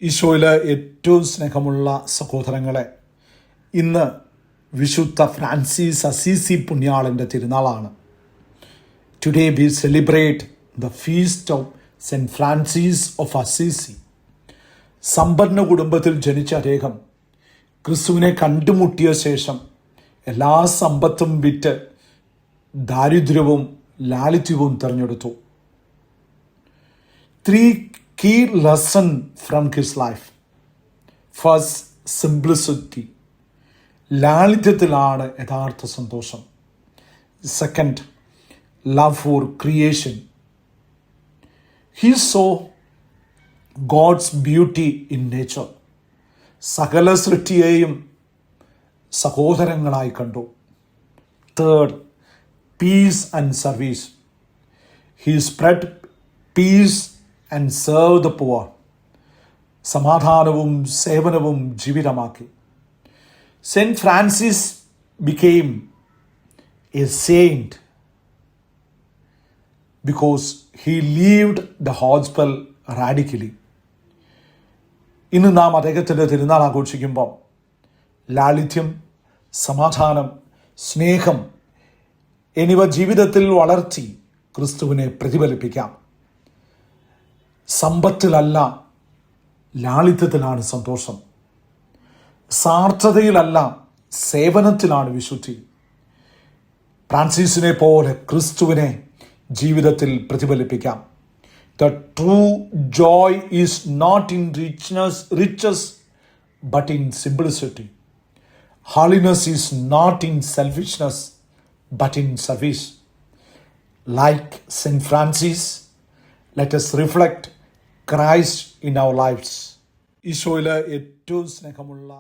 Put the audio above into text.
ഈശോയിലെ ഏറ്റവും സ്നേഹമുള്ള സഹോദരങ്ങളെ, ഇന്ന് വിശുദ്ധ ഫ്രാൻസിസ് അസീസി പുണ്യാളൻ്റെ തിരുനാളാണ്. Today we celebrate the feast of Saint Francis of Assisi. സമ്പന്ന കുടുംബത്തിൽ ജനിച്ച അദ്ദേഹം ക്രിസ്തുവിനെ കണ്ടുമുട്ടിയ ശേഷം എല്ലാ സമ്പത്തും വിറ്റ് ദാരിദ്ര്യവും ലാളിത്യവും തിരഞ്ഞെടുത്തു. 3 key lessons from his life. First, simplicity. ലാളിത്യത്തിലാണ് യഥാർത്ഥ സന്തോഷം. Second, love for creation. He saw God's beauty in nature. സകല സൃഷ്ടിയെയും സഹോദരങ്ങളായി കണ്ടു. Third, peace and service. He spread peace and serve the poor. സമാധാനവും സേവനവും ജീവിതമാക്കി. Saint Francis became a saint because he lived the gospel radically. ഇന്ന് നാം അദ്ദേഹത്തിൻ്റെ തിരുനാൾ ആഘോഷിക്കുമ്പോൾ ലാളിത്യം, സമാധാനം, സ്നേഹം എന്നിവ ജീവിതത്തിൽ വളർത്തി ക്രിസ്തുവിനെ പ്രതിഫലിപ്പിക്കാം. സമ്പത്തിലല്ല, ലാളിത്യത്തിലാണ് സന്തോഷം. സാർത്ഥതയിലല്ല, സേവനത്തിലാണ് വിശുദ്ധി. ഫ്രാൻസിസിനെ പോലെ ക്രിസ്തുവിനെ ജീവിതത്തിൽ പ്രതിഫലിപ്പിക്കാം. The true joy is not in riches but in simplicity. Holiness is not in selfishness but in service. Like Saint Francis, let us reflect Christ in our lives. ഈശോയിലെ ഏറ്റവും സ്നേഹമുള്ള